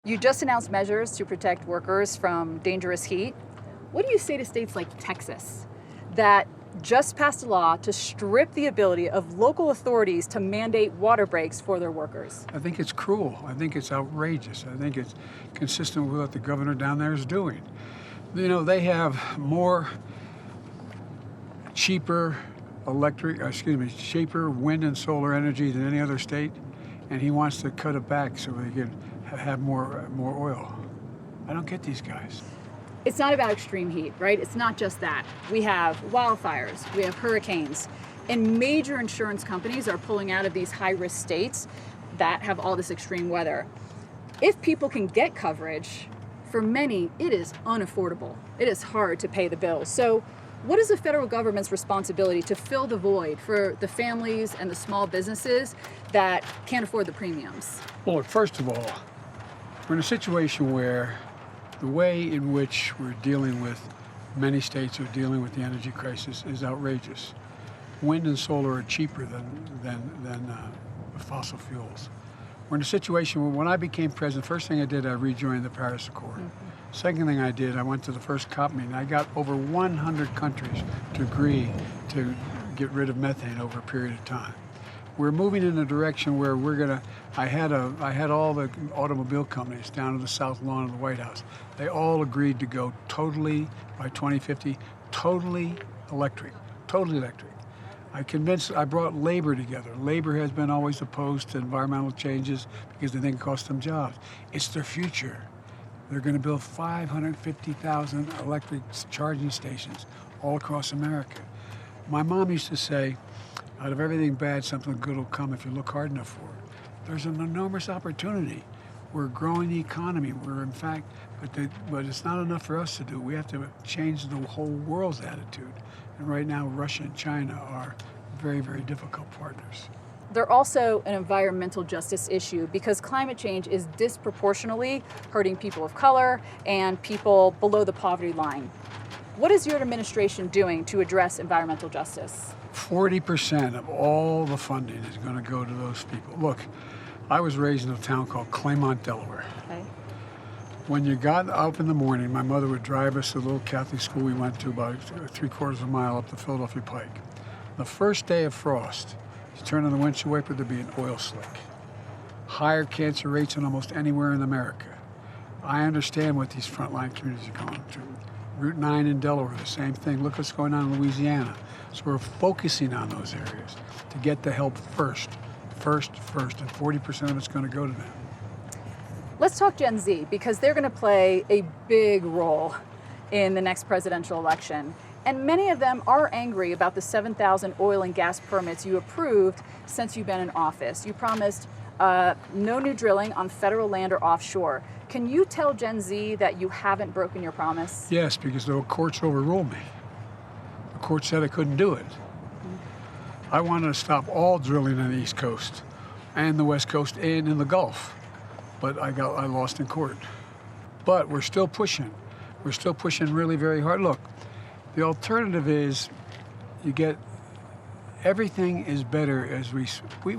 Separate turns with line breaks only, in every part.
You just announced measures to protect workers from dangerous heat. What do you say to states like Texas that just passed a law to strip the ability of local authorities to mandate water breaks for their workers?
I think it's cruel. I think it's outrageous. I think it's consistent with what the governor down there is doing. You know, they have more cheaper cheaper wind and solar energy than any other state, and he wants to cut it back so they can have more oil. I don't get these guys.
It's not about extreme heat, right? It's not just that. We have wildfires, we have hurricanes, and major insurance companies are pulling out of these high-risk states that have all this extreme weather. If people can get coverage, for many, it is unaffordable. It is hard to pay the bills. So what is the federal government's responsibility to fill the void for the families and the small businesses that can't afford the premiums?
Well, look, first of all, we're in a situation where the way in which we're dealing with, many states are dealing with the energy crisis is outrageous. Wind and solar are cheaper than fossil fuels. We're in a situation where when I became president, first thing I did, I rejoined the Paris Accord. Mm-hmm. Second thing I did, I went to the first COP meeting. I got over 100 countries to agree to get rid of methane over a period of time. We're moving in a direction where I had all the automobile companies down to the south lawn of the White House. They all agreed to go totally, by 2050, totally electric. I brought labor together. Labor has been always opposed to environmental changes because they think it costs them jobs. It's their future. They're going to build 550,000 electric charging stations all across America. My mom used to say, out of everything bad, something good will come if you look hard enough for it. There's an enormous opportunity. We're growing the economy. We're in fact, but it's not enough for us to do. We have to change the whole world's attitude. And right now, Russia and China are very, very difficult partners.
They're also an environmental justice issue because climate change is disproportionately hurting people of color and people below the poverty line. What is your administration doing to address environmental justice?
40% of all the funding is going to go to those people. Look, I was raised in a town called Claymont, Delaware. Okay. When you got up in the morning, my mother would drive us to the little Catholic school we went to about 3/4 of a mile up the Philadelphia Pike. The first day of frost, you turn on the windshield wiper, there'd be an oil slick. Higher cancer rates than almost anywhere in America. I understand what these frontline communities are going through. Route 9 in Delaware, the same thing. Look what's going on in Louisiana. So we're focusing on those areas to get the help first, and 40% of it's going to go to them.
Let's talk Gen Z, because they're going to play a big role in the next presidential election. And many of them are angry about the 7,000 oil and gas permits you approved since you've been in office. You promised no new drilling on federal land or offshore. Can you tell Gen Z that you haven't broken your promise?
Yes, because the courts overruled me. The court said I couldn't do it. I wanted to stop all drilling on the East Coast and the West Coast and in the Gulf, but I lost in court. But we're still pushing. We're still pushing really very hard. Look, the alternative is you get everything is better as we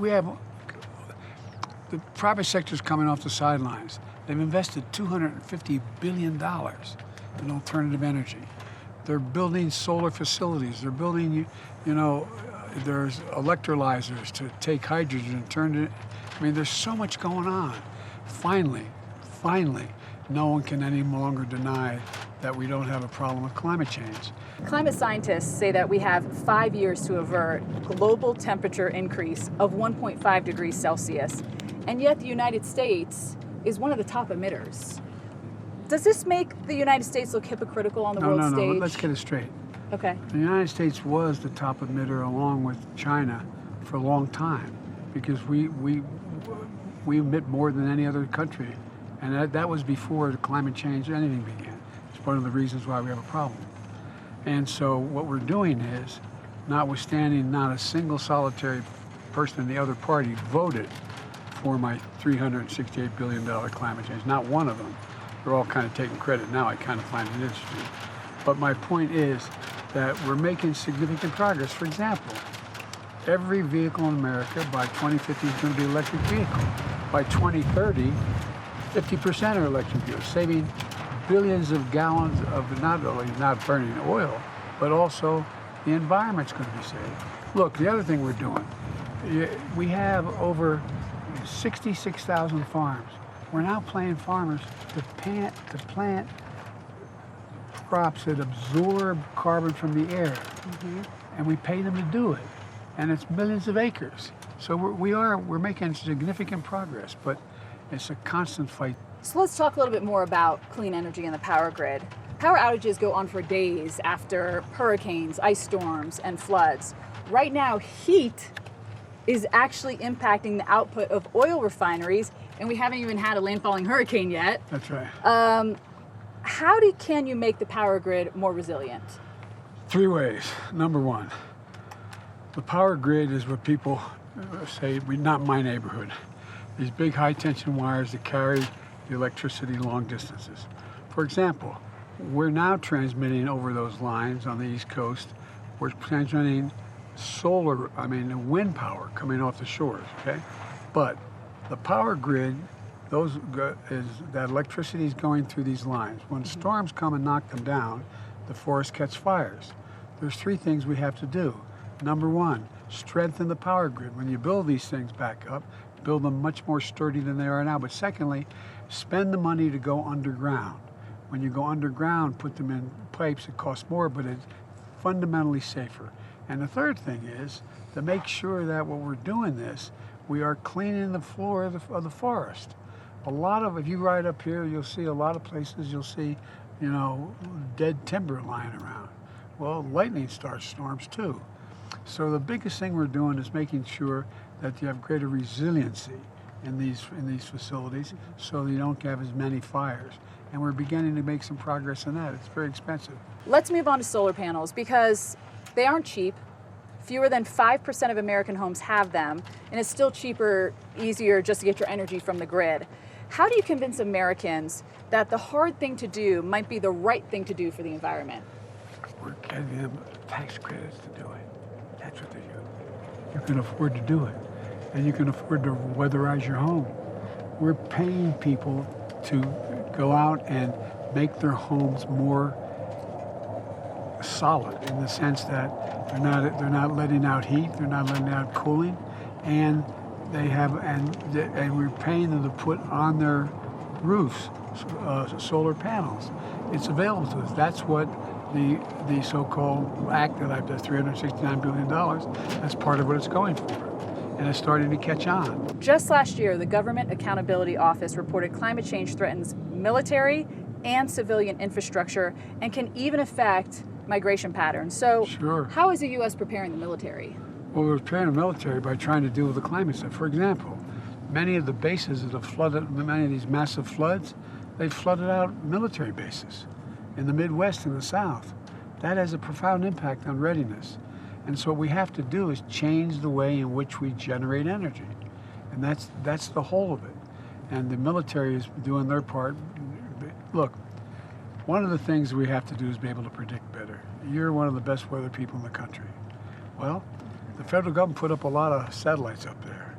have the private sector's coming off the sidelines. They've invested $250 billion in alternative energy. They're building solar facilities. They're building, there's electrolyzers to take hydrogen and turn it. I mean, there's so much going on. Finally, no one can any longer deny that we don't have a problem with climate change.
Climate scientists say that we have 5 years to avert global temperature increase of 1.5 degrees Celsius. And yet the United States is one of the top emitters. Does this make the United States look hypocritical on the world stage?
No, let's get it straight.
Okay.
The United States was the top emitter along with China for a long time because we emit more than any other country. And that was before the climate change, anything began. It's one of the reasons why we have a problem. And so what we're doing is, notwithstanding not a single solitary person in the other party voted for my $368 billion climate change, not one of them. They're all kind of taking credit now. I kind of find it interesting. But my point is that we're making significant progress. For example, every vehicle in America by 2050 is going to be an electric vehicle. By 2030, 50% are electric vehicles, saving billions of gallons of not only not burning oil, but also the environment's going to be saved. Look, the other thing we're doing, we have over 66,000 farms. We're now paying farmers to plant crops that absorb carbon from the air, and we pay them to do it, and it's millions of acres. So we're making significant progress, but it's a constant fight.
So let's talk a little bit more about clean energy and the power grid. Power outages go on for days after hurricanes, ice storms, and floods. Right now, heat is actually impacting the output of oil refineries, and we haven't even had a landfalling hurricane yet.
That's right.
How can you make the power grid more resilient?
3 ways. Number one, the power grid is what people say, not my neighborhood. These big high tension wires that carry the electricity long distances. For example, we're now transmitting over those lines on the East Coast. We're transmitting wind power coming off the shores, okay? But the power grid, that electricity is going through these lines. When storms come and knock them down, the forest catch fires. There's 3 things we have to do. Number one, strengthen the power grid. When you build these things back up, build them much more sturdy than they are now. But secondly, spend the money to go underground. When you go underground, put them in pipes, it costs more, but it's fundamentally safer. And the third thing is to make sure that when we're doing this, we are cleaning the floor of the forest. If you ride up here, you'll see a lot of places, you'll see, dead timber lying around. Well, lightning starts storms too. So the biggest thing we're doing is making sure that you have greater resiliency in these facilities so that you don't have as many fires. And we're beginning to make some progress in that. It's very expensive.
Let's move on to solar panels because they aren't cheap. Fewer than 5% of American homes have them, and it's still easier just to get your energy from the grid. How do you convince Americans that the hard thing to do might be the right thing to do for the environment?
We're getting them tax credits to do it. That's what they do. You can afford to do it, and you can afford to weatherize your home. We're paying people to go out and make their homes more solid in the sense that they're not letting out heat, they're not letting out cooling, and we're paying them to put on their roofs solar panels. It's available to us. That's what the so-called act that I've done, $369 billion, that's part of what it's going for. And it's starting to catch on.
Just last year, the Government Accountability Office reported climate change threatens military and civilian infrastructure and can even affect migration patterns. So
sure.
How is the U.S. preparing the military?
Well, we're preparing the military by trying to deal with the climate stuff. For example, many of the bases that have flooded, many of these massive floods, they've flooded out military bases in the Midwest and the South. That has a profound impact on readiness. And so what we have to do is change the way in which we generate energy. And that's the whole of it. And the military is doing their part. Look, one of the things we have to do is be able to predict better. You're one of the best weather people in the country. Well, the federal government put up a lot of satellites up there.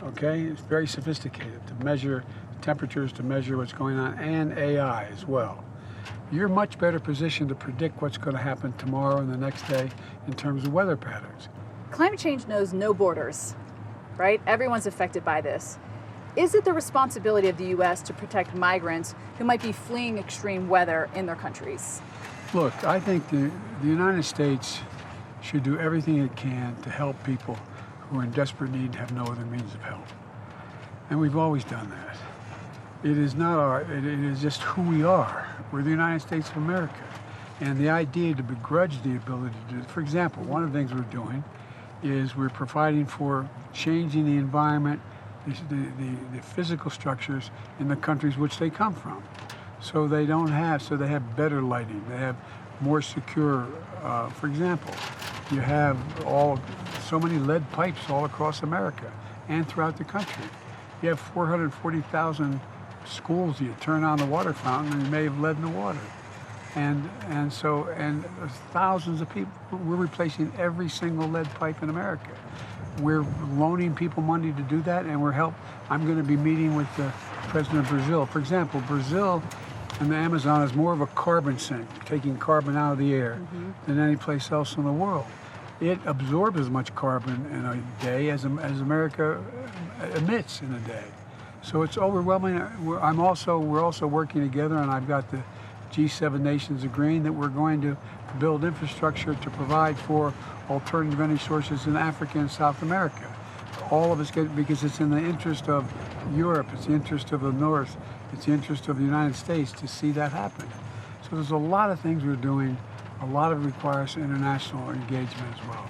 Okay, it's very sophisticated to measure temperatures, to measure what's going on, and AI as well. You're much better positioned to predict what's going to happen tomorrow and the next day in terms of weather patterns.
Climate change knows no borders, right? Everyone's affected by this. Is it the responsibility of the U.S. to protect migrants who might be fleeing extreme weather in their countries?
Look, I think the United States should do everything it can to help people who are in desperate need and have no other means of help. And we've always done that. It is just who we are. We're the United States of America. And the idea to begrudge the ability to do it, for example, one of the things we're doing is we're providing for changing the environment, the physical structures in the countries which they come from. So they have better lighting, they have more secure, for example, you have so many lead pipes all across America and throughout the country. You have 440,000 schools, you turn on the water fountain and you may have lead in the water. And there's thousands of people. We're replacing every single lead pipe in America. We're loaning people money to do that, and I'm going to be meeting with the president of Brazil. For example, Brazil and the Amazon is more of a carbon sink, taking carbon out of the air than any place else in the world. It absorbs as much carbon in a day as America emits in a day. So it's overwhelming. We're also working together, and I've got the G7 nations agreeing that we're going to build infrastructure to provide for alternative energy sources in Africa and South America. All of us because it's in the interest of Europe, it's the interest of the North, it's the interest of the United States to see that happen. So there's a lot of things we're doing. A lot of it requires international engagement as well.